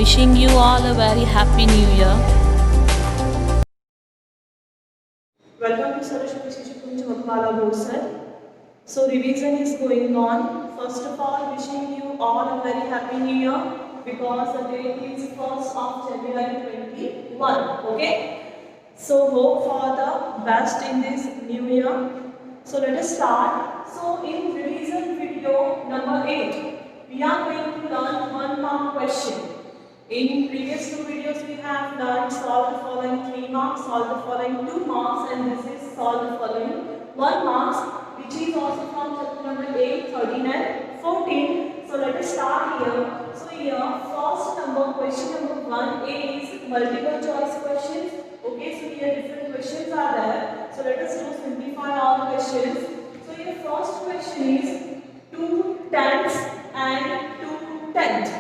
wishing you all a very happy new year. Welcome to Saraswati Shishupun Chamakala board set. So revision is going on. First of all, wishing you all a very happy new year because the date is 1st of January 21. Okay? So hope for the best in this new year. So let us start. So in revision video number 8, we are going to learn 1 mark question. In previous 2 videos we have learned solve the following 3 marks, solve the following 2 marks, and this is solve the following 1 marks, which is also from chapter number 8, 13 and 14. So let us start here. So here first question number 1 is multiple choice questions. Okay, so here different questions are there. So let us now simplify all the questions. So here first question is 2 tenths and 2 tenths.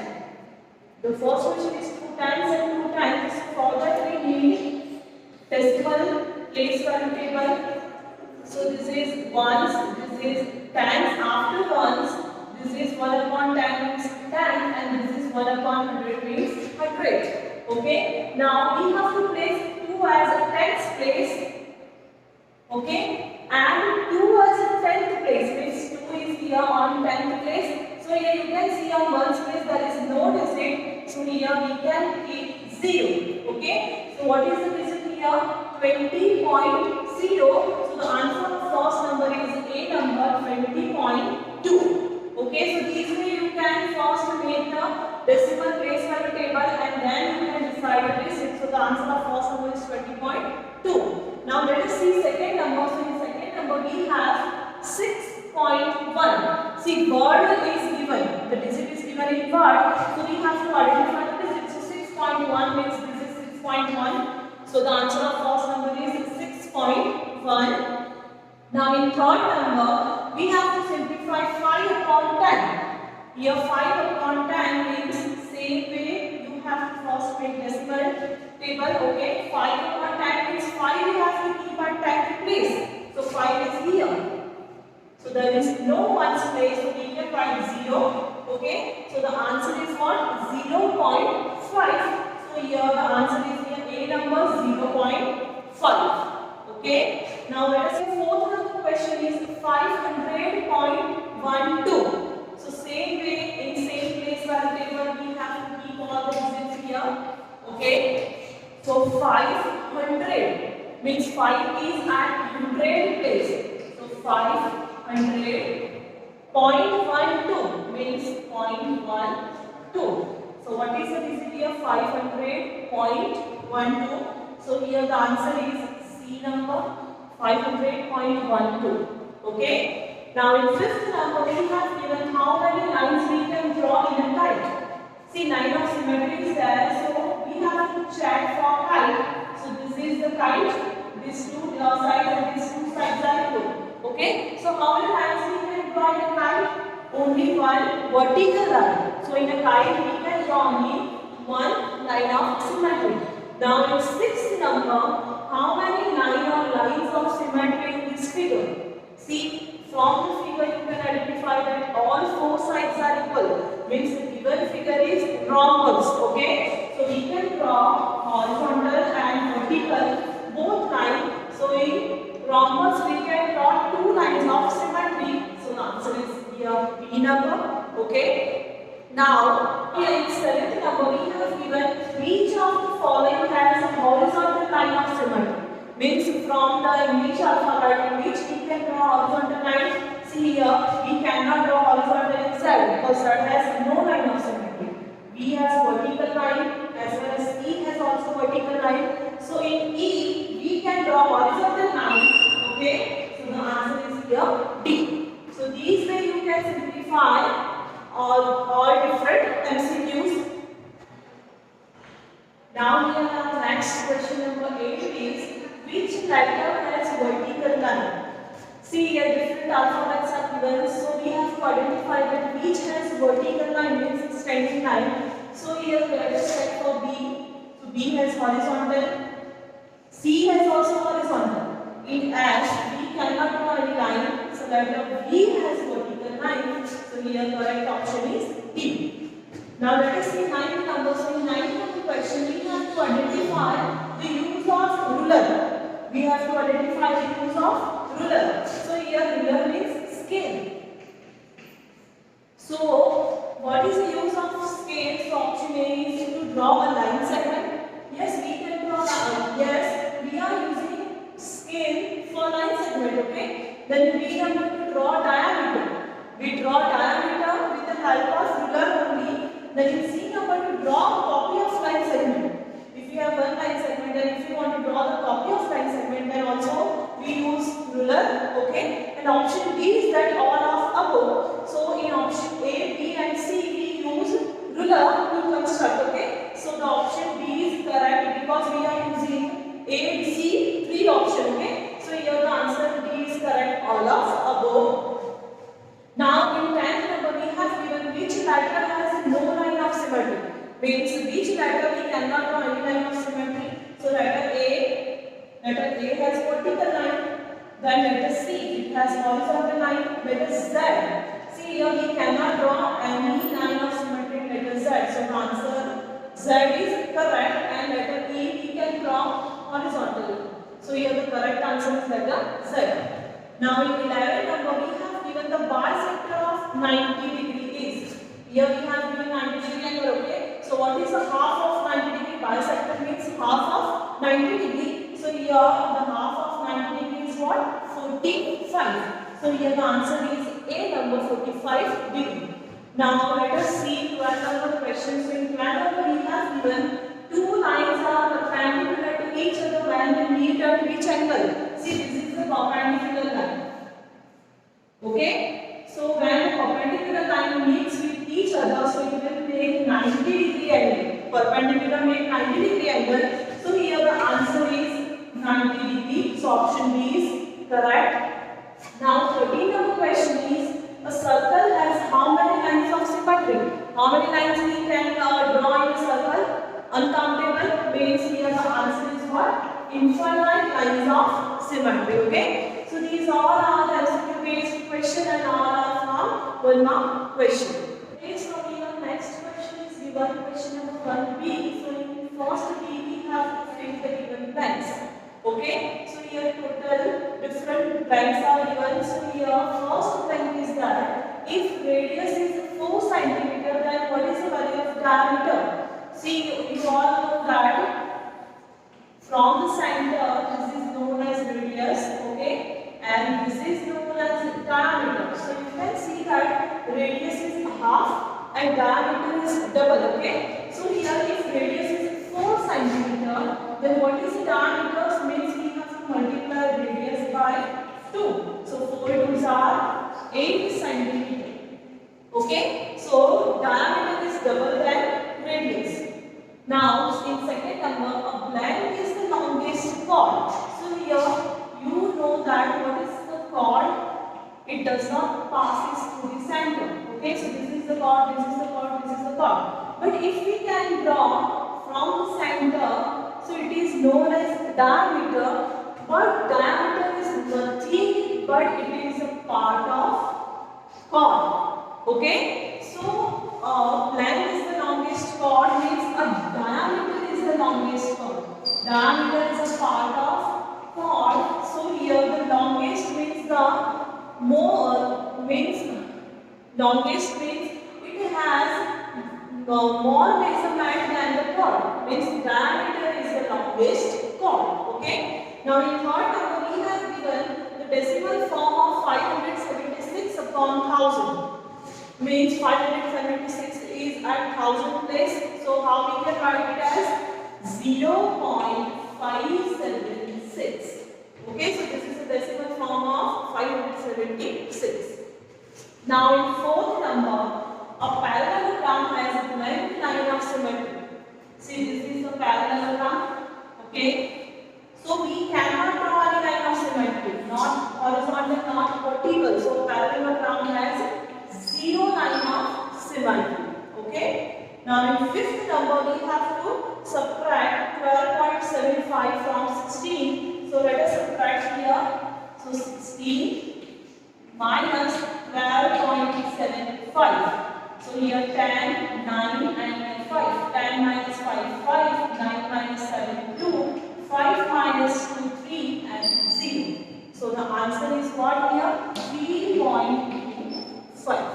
The first question is 2 tenths and 2 tenths. For that we need decimal place value table. So this is ones, this is tenths. After ones, this is 1 upon 10 means 10, and this is 1 upon 100 means 100. Okay. Now we have to place 2 as a tenths place. Okay. And 2 as a tenth place means 2 is here on 10th place. So here you can see on 1's place there is no digit. So here we can keep 0. Okay. So what is the digit here? 20.0. So the answer of first number is A number 20.2. Okay. So this way you can first make the decimal place value table and then you can decide the digit. So the answer of first number is 20.2. Now let us see second number. So in second number we have 6.1. See, word is given. The digit is given in word. So we have to identify the digit. So 6.1 means this is 6.1. So the answer of first number is 6.1. Now in third number, we have to simplify 5 upon 10. Here 5 upon 10 means same way you have to first make decimal table. Okay, 5 upon 10 means 5 we have to keep at 10th place. So 5 is here. So there is no one's place, so we can write 0. Okay, so the answer is what? 0.5. So here the answer is here A number 0.5. Okay, now let us see fourth number question is 500.12. So same way in same place value table we have to keep all the digits here. Okay, so 500 means 5 is at 100 place. So 500.12 means 0.12. So what is the digit here? 500.12. So here the answer is C number 500.12. Okay. Now in fifth number we have given how many lines we can draw in a kite. See, 9 of symmetry is there, so we have to check for kite. So this is the kite. These two sides and these two sides are equal. Okay. So how many lines we can draw in a kite? Only one vertical line. So in a kite we can draw only one line of symmetry. Now in sixth number, how many lines of symmetry in this figure? See, from the figure you can identify that all 4 sides are equal. Means the given figure is rhombus. Okay, so we can draw horizontal and vertical both lines. So in rhombus we can draw 2 lines of symmetry. So the answer is here B number. Okay. Now here in seventh number we have given which of the following has a horizontal line of symmetry. Means from the English alphabet which we can draw horizontal line. See here we cannot draw horizontal in Z because Z has no line of symmetry. B has vertical line as well as E has also vertical line. So in E we can draw horizontal line. Okay, so the answer is here D. So these way you can simplify all different MCQs. Now here our next question number 8 is which letter has vertical line? See here different alphabets are given, so we have to identify that which has vertical line means standing line. So here let us check for B. So B has horizontal, C has also horizontal. In H we cannot draw any line, so letter B has vertical line. So here correct option is D. Now let us see ninth number. So in ninth number question, we have to identify the use of ruler. We have to identify the use of ruler. So here ruler means scale. So what is the use of scale? So option A is to draw a line segment. Yes, we can draw line. Yes, we are using scale for line segment. Okay. Then we are going to draw diameter. We draw diameter with the help of ruler only. Then in C number to draw a copy of line segment. If you have one line segment and if you want to draw the copy of line segment, then also we use ruler. Okay. And option D is that all of above. So in option A, B and C we use ruler to construct. Okay. So the option B is correct because we are using A, B, C, three options. Okay. So here the answer D is correct, all of above. Now in 10th number we have given which letter has no line of symmetry. Means which letter we cannot draw any line of symmetry. So letter A has vertical line. Then letter C, it has horizontal line. Letter Z. See here we cannot draw any line of symmetry in letter Z. So the answer Z is correct and letter E we can draw horizontally. So here the correct answer is letter Z. Now in 11th number we have given the bisector of 90 degree is. Here we have given 90 degree angle. Okay. So what is the half of 90 degree? Bisector means half of 90 degree. So here the half of 90 degree is what? 45. So here the answer is A, number 45 degree. Now let us see 12 number question. So in 12 number we have given two lines are perpendicular to each other when they meet at which angle? See, this is the perpendicular line. Okay. So when the perpendicular line meets with each other, so it will make 90 degree angle. Perpendicular make 90 degree angle. So here the answer is 90 degree. So option B is correct. Now 13 number question is a circle has how many lines of symmetry? How many lines we can draw in a circle? Uncountable. Means here the answer is what? Infinite lines of symmetry. Okay. So these all are the MCQ based question and all are from 1 mark question. Based on even next question is given question number 1B. So in first B we have to fill the given blanks. Okay. So here total different blanks are given. So here first blank is that if radius is 4 cm, then what is the value of diameter? See, you all know that from the center this is known as radius. Okay. And this is known as diameter. So you can see that radius is half and diameter is double. Okay. So here if radius is 4 cm, then what is the diameter? Means we have to multiply radius by 2. So 4 2s are 8 cm. Okay. So diameter is double than radius. Now in second number, a blank is the longest chord. So here you know that what is the chord? It does not pass through the center. Okay, so this is the chord, this is the chord, this is the chord. But if we can draw from the center, so it is known as diameter. But diameter is nothing but it is a part of chord. Okay, so length is the longest chord means a diameter is the longest chord. Diameter is a part of chord. So here the longest means the longest means it has more measurement than the chord. Means diameter is the longest chord. Okay. Now in third number we have given the decimal form of 576 upon 1000. Means 576 is at 1000 place. So how we can write it as 0.576. Okay, so this is the decimal form of 576. Now in fourth number, a parallelogram has a blank line of symmetry. See, this is the parallelogram. Okay, so we cannot draw any line of symmetry, not horizontal, not vertical. So parallelogram has 0 line of symmetry. Okay. Now in fifth number we have to subtract 12.75 from 16. So let us subtract here. So 16 minus 12.75. So here 10 9 and 5. 10 minus 5, 5. 9 minus 7, 2. 5 minus 2, 3 and 0. So the answer is what here? 3.5.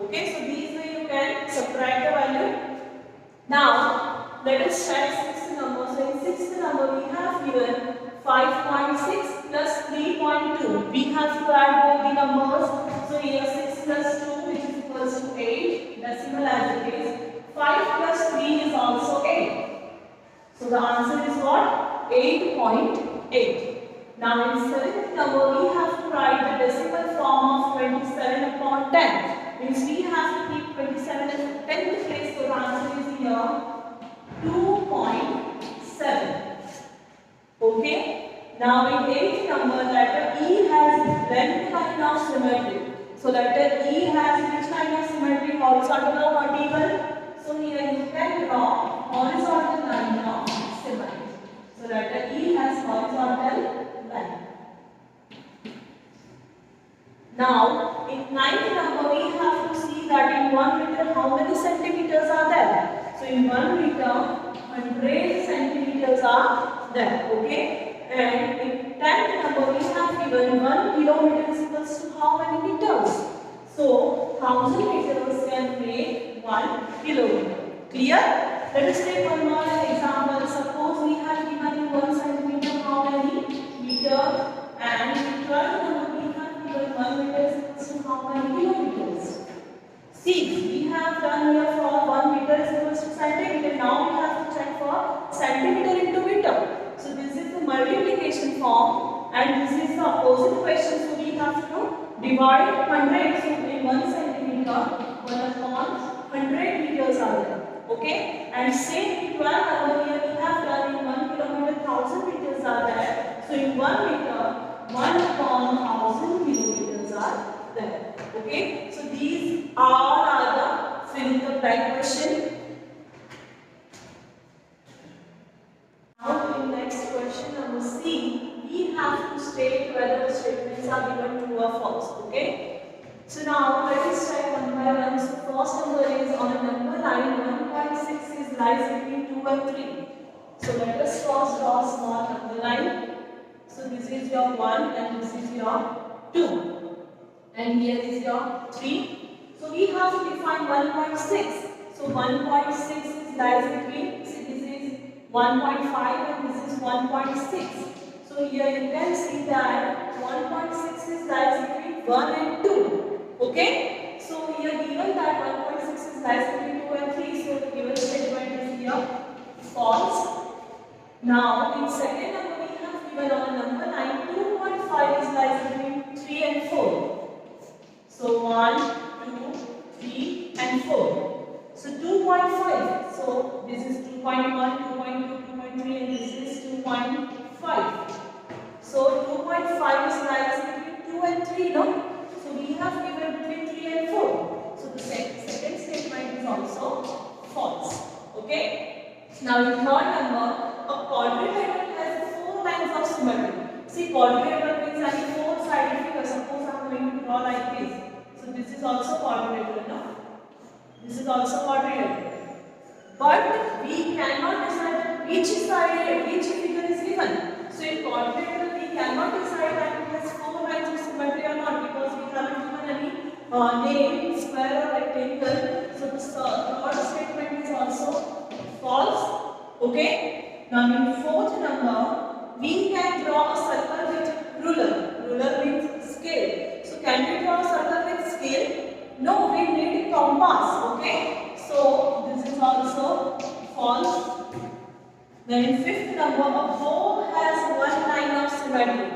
Okay, so these way you can subtract the value. Now, let us check sixth number. So in sixth number we have given 5.6 plus 3.2. We have to add both the numbers. So here 6 plus 2 which is equals to 8. Decimal as it is. 5 plus 3 is also 8. So the answer is what? 8.8. Now in seventh number we have to write the decimal form of 27 upon 10. Means we have to keep 27 as 10th place. So the answer is here 2.7. Okay. Now in eighth number, letter E has length line of symmetry. So letter E has which line of symmetry? Horizontal or vertical? So here you can draw horizontal line of symmetry. So letter E has horizontal line. Now in ninth number we have to see that in 1 meter how many centimeters are there. So in 1 meter 100 centimeters are there. Okay. And in 10th number we have given 1 kilometer is equals to how many meters? So 1000 meters can make 1 kilometer. Clear? Let us take one more example. Suppose we have given in 1 centimeter how many meters, and in 12th number we have given 1 meter is equals to how many kilometers? See, we have done here for 1 meter is equals to centimeter. Now we have to check for centimeter into meter. So this is the multiplication form and this is the opposite question. So we have to divide 100. So in 1 centimeter, 1 upon 100 meters are there. Okay. And same in 12 number here we have done in 1 kilometer 1000 meters are there. So in 1 meter, 1 upon 1000 kilometers are there. Okay. So these all are the fill in the blank question. Now in next question number C, we have to state whether the statements are given true or false. Okay. So now let us check one by one. So first number is on a number line 1.6 is lies between 2 and 3. So let us first draw a small number line. So this is your 1 and this is your 2. And here is your 3. So we have to define 1.6. So 1.6 is lies between, see this is 1.5 and this is 1.6. So here you can see that 1.6 is lies between 1 and 2. Okay. So here given that 1.6 is lies between 2 and 3. So the given statement is here false. Now in second number we have given on a number line 2.5 is lies between 3 and 4. So 1, 2, 3 and 4. So 2.5. So this is 2.1, 2.2, 2.3 and this is 2.5. So 2.5 is lies between 2 and 3, no? So we have given between 3 and 4. So the second statement is also false. Okay? Now in third number, a quadrilateral has 4 lines of symmetry. See, quadrilateral means only 4-sided figure. Suppose I am going to draw like this. So this is also quadrilateral, no? This is also quadrilateral. But we cannot decide which side, which figure is given. So in quadrilateral we cannot decide that it has 4 lines of symmetry or not because we haven't given any name, square or rectangle. So the third statement is also false. Okay. Now in fourth number, we can draw a circle with ruler. Ruler means scale. So can we draw a circle with scale? No, we need a compass. Okay. So this is also false. Then in fifth number, a bow has 1 line of symmetry.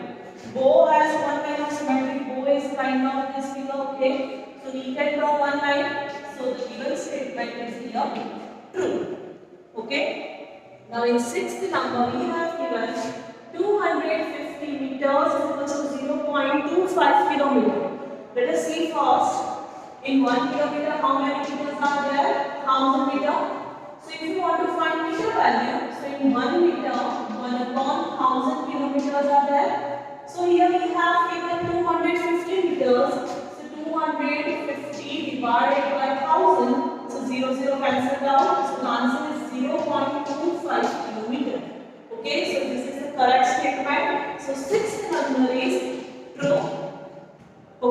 Bow has 1 line of symmetry. Bow is kind of this figure. Okay. So we can draw 1 line. So the given statement is here true. Okay. Now in sixth number, we have given 250 meters is equal to 0.25 kilometer. Let us see first. In 1 kilometer, how many meters are there? 1000 meter. So if you want to find meter value, so in 1 meter, 1 upon 1000 kilometers are there. So here we have given 250 meters. So 250 divided by 1000. So 0 0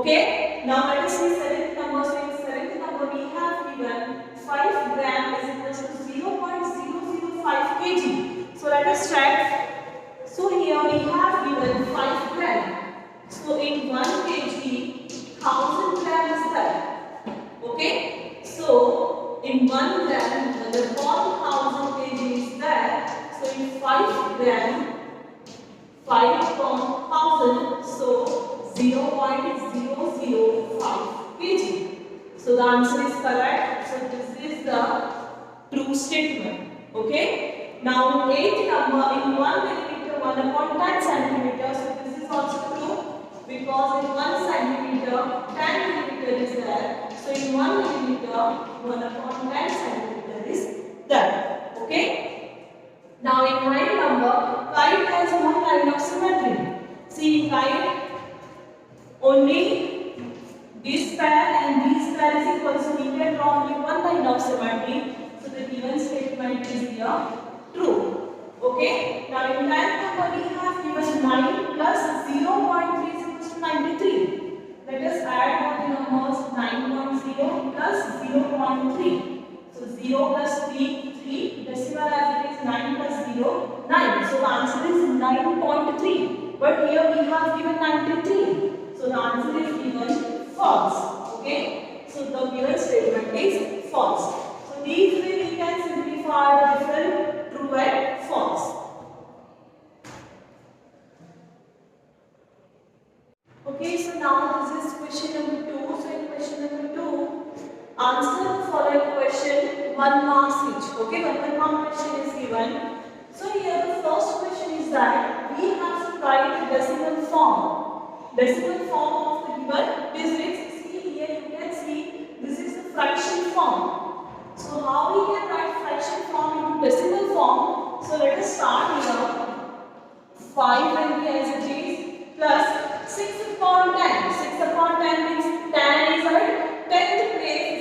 Okay. Now let us see seventh number. So in seventh number we have given 5 gram is equals to 0.005 kg. So let us check. So here we have given 5 gram. So in 1 kg, 1000 gram is that. Okay. So in 1 gram, the 1000 kg is there. So in 5 gram, 5 upon 1000, so 0.005 kg. So the answer is correct. So this is the true statement. Okay. Now in 8th number, in 1 millimeter, 1 upon 10 centimeter. So this is also true because in 1 centimeter, 10 millimeter is there. So in 1 millimeter, 1 upon 10 centimeter is there. Okay. Now in 9 number, kite has one line of symmetry. See, kite only this pair and this pair is equal, so we can draw only one line of symmetry. So the given statement is here true. Okay. Now in 10th number we have given 9 plus 0.3 is equals to 93. Let us add all the numbers 9.0 plus 0.3. So 0 plus 3, decimal as it is 9 plus 0, 9. So the answer is 9.3. But here we have given 93. So the answer is given false. Okay. So the given statement is false. So these way we can simplify the different true and false. Okay, so now this is question number 2. So in question number 2, answer the following question 1 marks each. Okay, 1 mark question is given. So here the first question is that we have to write the decimal form. Decimal form of the given digits. See here you can see this is the fraction form. So how we can write fraction form into decimal form? So let us start here. 5 will be as it is plus 6 upon 10. 6 upon 10 means 10 is at 10th place.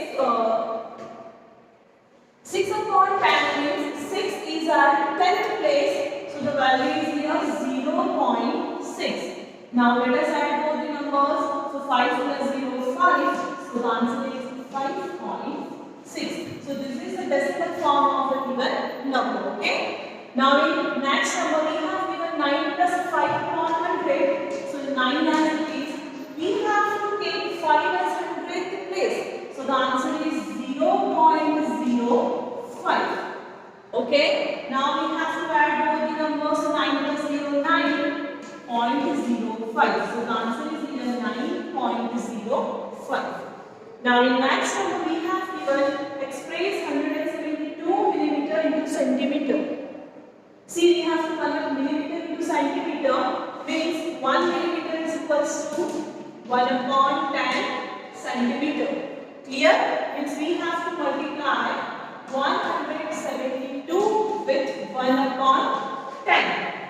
6 upon 10 means 6 is at 10th place. So the value is here 0.6. Now let us add both the numbers. So 5 plus 0 is 5. So the answer is 5.6. So this is the decimal form of the given number. Okay. Now in next number we have given 9 plus 5 upon 100. So 9 as it is. We have to take 5 as 100th place. So the answer is 0.05. Okay. Now we have to add both the numbers. 9 plus 0, 9.05. So the answer is here 9.05. Now in next number we have given express 172 millimeter into centimeter. See, we have to convert millimeter into centimeter. Means 1 millimeter is equals to 1 upon 10 centimeter. Clear? Means we have to multiply 172 with 1 upon 10.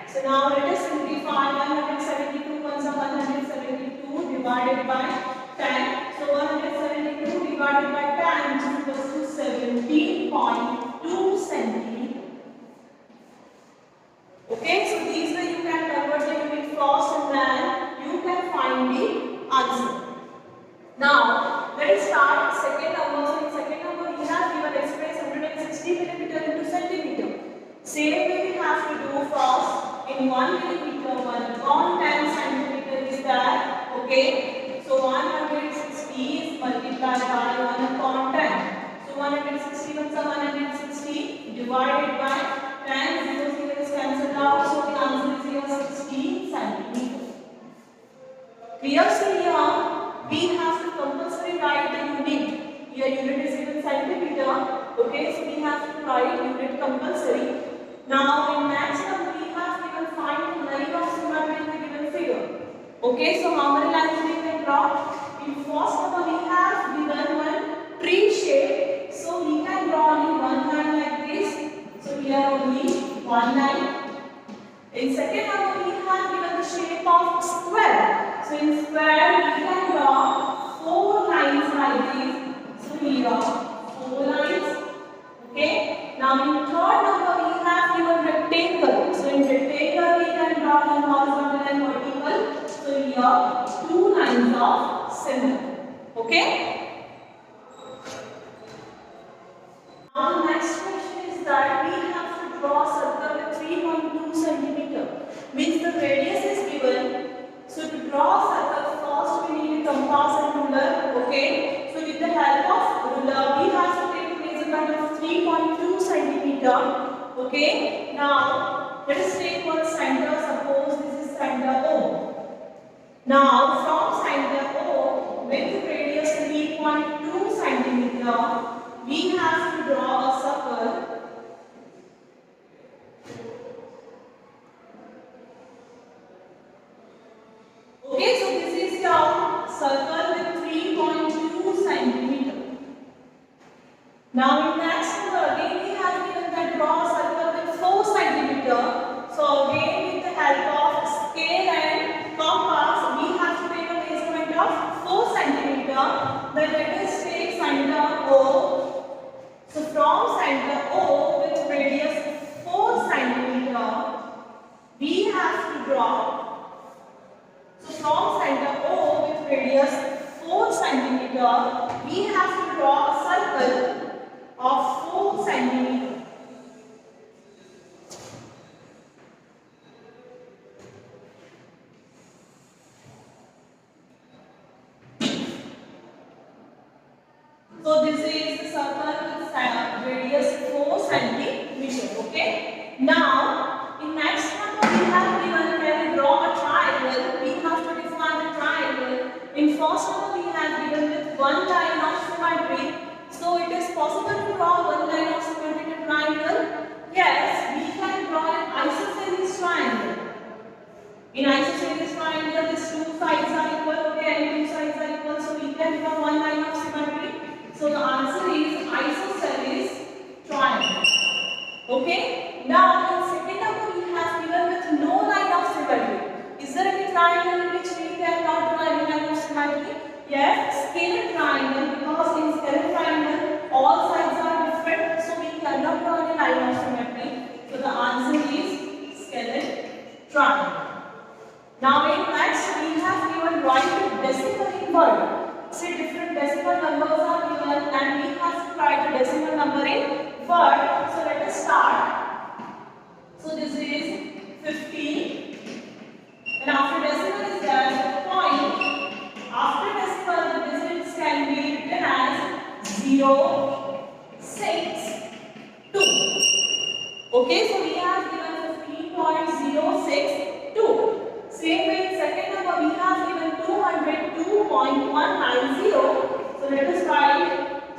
So now let us simplify 172 ones are 172 divided by 10. So 172 divided by 10 is equals to 17.2 centimeter. Okay, so these way you can convert the unit first and then you can find the answer. Now let us start second number. So in second number we have given express 160 millimeter into centimeter. Same way we have to do first. In 1 millimeter, 1 upon 10 centimeter is there. Okay. So 160 is multiplied by 1 upon 10. So 160 ones are 160 divided by 10. 0 0 is cancelled out. So the answer is here 16 centimeter. Clear? So here we have to compulsory write the unit. Here unit is given centimeter. Okay. So we have to write unit compulsory. Now in next number we have given find the line of symmetry in the given figure. Okay, so how many lines we can draw? In first number we have given one tree shape. So we can draw only one line like this. So here only one line. In second number we have given the shape of square. So in square we can draw 4 lines like this. So here 4 lines. Okay. Now in third number we have given rectangle. So in rectangle we can draw one horizontal and vertical. So here 2 lines of symbol. Okay? Now the next question is that we have to draw a circle with 3.2 centimeter. Means the radius is given. So to draw a circle, first we need a compass and ruler. Okay? So with the help of ruler, we have to take a measurement of 3.2 centimeter. Okay? Now let us take one center. Suppose this is center O. Now from center O with radius 3.2 centimeter, we have to draw a circle. Okay, so this is your circle with 3.2 centimeter. Now in next number again we have given that draw a circle with 4 centimeter. So again with the help of scale and compass we have to take a measurement of 4 centimeter. Then let us take center O. So from center O with radius 4 centimeter we have to draw. So from center O with radius 4 centimeter we have to draw a circle of 4 centimeter. So this is the circle with radius 4 centimeter. Okay. Now in next number we have given when we draw a triangle, we have to define the triangle. In first number we have given with one line of symmetry. So it is possible to draw one line of symmetry in a triangle. Yes, we can draw an isosceles triangle. In isosceles triangle, these two sides are equal. Okay, and two sides are equal. So we can draw one line of symmetry. So the answer is isosceles triangle. Okay. Now in second number we have given with no line of symmetry. Is there any triangle in which we cannot draw any line of symmetry? Yes, scalar triangle, because in scalar triangle all sides are different, so we cannot draw any line of symmetry. So the answer is scalar triangle. Now in next we have given write decimal in word. See, different decimal numbers are given and we have to write the decimal number in word. So let us start. So this is 15 and after decimal is there point. After decimal the digits can be written as 0, 6, 2. Okay, so we have given 15.062. Same way in second number we have given 202.190. So let us write.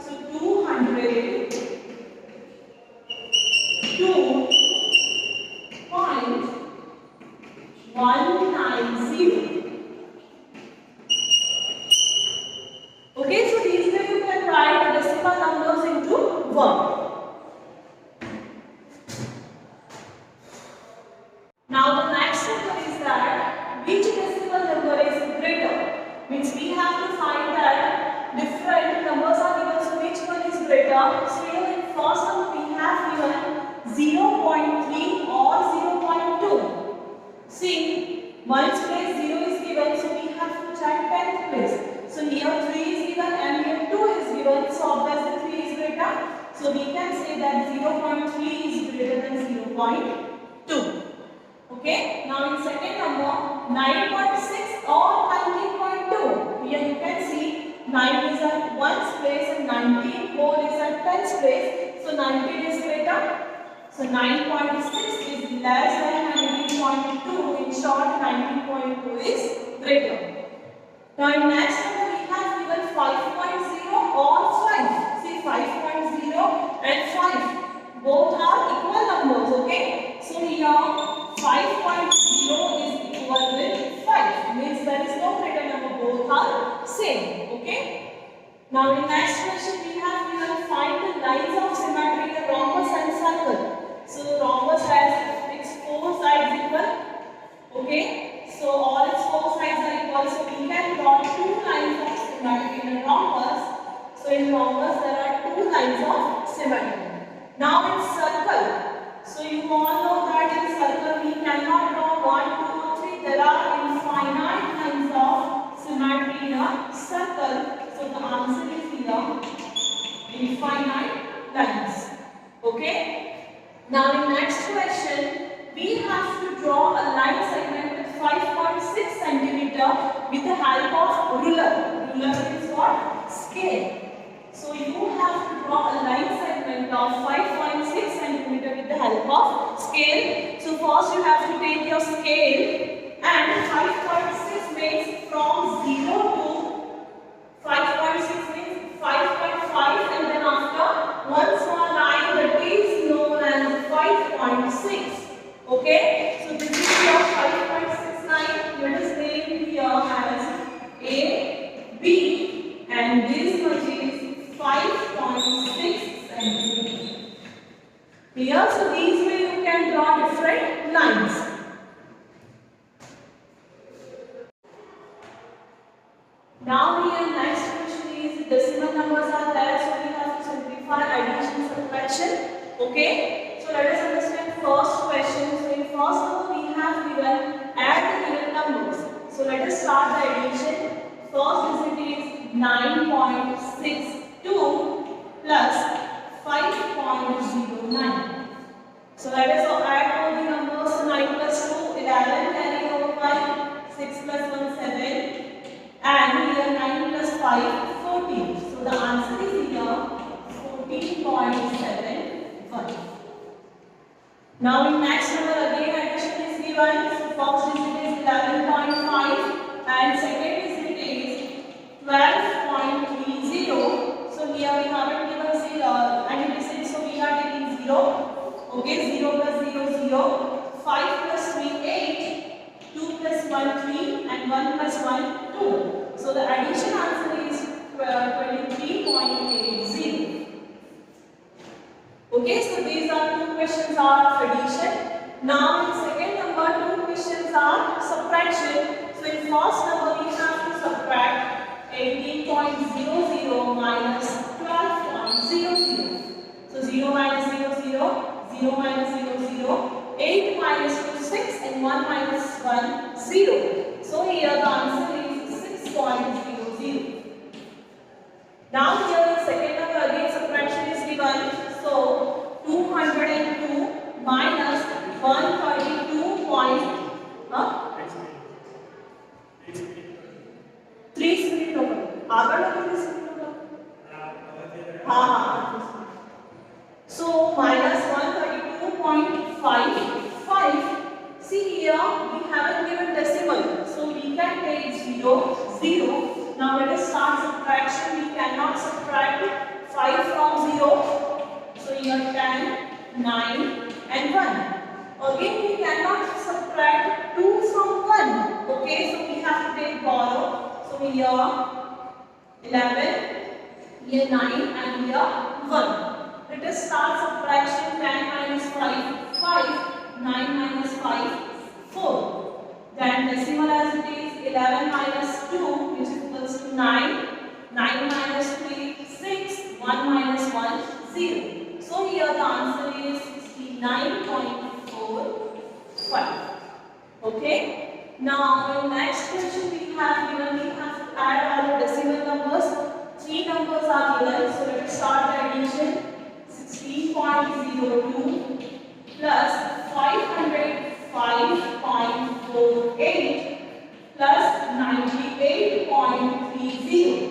So 202.190. Okay, so these way you can write decimal numbers into 1. Now the next number is that which decimal number is greater? Means we have to find that different numbers are given, so which one is greater? So here in first number we have given 0.3 or 0.2. See, one's place 0 is given, so we have to check 10th place. So here 3 is given and here 2 is given, so obviously 3 is greater. So we can say that 0.3 is greater than 0.2. Okay, now in second number 9.6 or 19.2. Here you can see 9 is at 1's place and 19, 4 is at 10's place. So 19 is greater. So 9.6 is less than 19.2. In short, 19.2 is greater. Now in next number we have given 5.0 or 5. See, 5.0 and 5 both are equal numbers. Okay, so here 5.0 is equal with 5. Means there is no greater number. Both are same. Okay. Now in next question we have given find the lines of symmetry in a rhombus and circle. So rhombus has its 4 sides equal. Okay. So all its 4 sides are equal. So we can draw 2 lines of symmetry in a rhombus. So in rhombus there are 2 lines of symmetry. Now in circle. So you all know that in circle we cannot draw 1, 2, 3. There are infinite lines of symmetry in a circle. here with the help of ruler. Ruler is what? Scale. So you have to draw a line segment of 5.6 centimeter with the help of scale. So first you have to take your scale and 5.6 means from 0 to 5.6 means 5.5 and then after one small line that is known as 5.6. Okay, so this is your 5.6 line. Let us name here as A, B, and this much is 5.6 centimeter. Here, so these way you can draw different lines. Now here next question is decimal numbers are there, so we have to simplify addition, subtraction. Okay, so let us understand first question. So in first number we have given add the given numbers. So let us start the addition. First digit is 9.62 plus 5.09. So let us add all the numbers. 9 plus 2, 11, carry over 1, 6 plus 1, 7. And here 9 plus 5, 14. So the answer is here 14.71. Now in next number again addition is given. So first digit is 11.5 and second digit is 12.30. So here we haven't given 0 and it is so we are taking 0. Okay, 0 plus 0, 0. 5 plus 3, 8. 2 plus 1, 3 and 1 plus 1, 2. So the addition answer is 23.80. Okay, so these are two questions are addition. Now in second number, two questions are subtraction. So in first number we have to subtract 18.00 minus 12.00. So 0 minus 0, 0, 0 minus 0, 0, 8 minus 2, 6 and 1 minus 1, 0. So here the answer is 6.00. Now here in second number again subtraction is given. So 202 minus 132 point 3 split होगा आगे लोगों 3 split होगा हाँ so minus 132.55. See here we haven't given decimal, so we can take 0, 0. Now let us start subtraction. We cannot subtract 5 from 0. So here 10, 9 and 1. Again we cannot subtract 2 from 1. Okay, so we have to take borrow. So here 11, here 9 and here 1. Let us start subtraction. 10 minus 5, 5. 9 minus 5, 4. Then decimal as it is 11 minus 2 which is equals to 9. 9 minus 3, 6. 1 minus 1, 0. So here the answer is 69.45. Okay. Now in next question we have given, we have to add all the decimal numbers. 3 numbers are given. So let us start the addition. 16.02 plus 505.48 plus 98.30.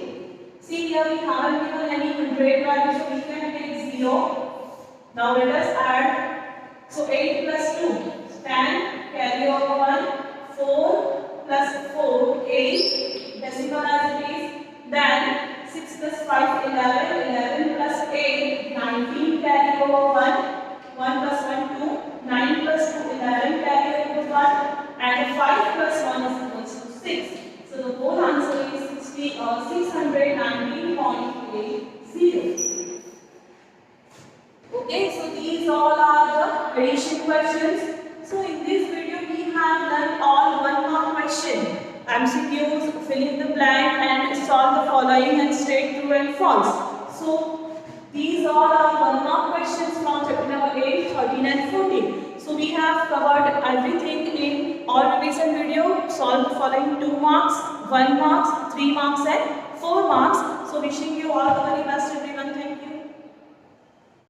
See here we haven't given any 100 value, so we can take 0. Now let us add. So 8 plus 2, 10, carry over 1, 4 plus 4, 8, decimal as it is. Then 6 plus 5, 11, 11 plus 8, 19, carry over 1, 1 plus 1, 2, 9 plus 2, 11, carry over 1, and 5 plus 1 is equals to 6. So the whole answer is 619.80. Okay, so these all are the addition questions. So in this video we have learned all 1 mark question. MCQs, fill in the blank and solve the following and state true and false. So these all are 1 mark questions from chapter number 8, 13 and 14. So we have covered everything in all revision video. Solve the following 2 marks, 1 marks, 3 marks and 4 marks. So wishing you all the very best everyone. Thank you.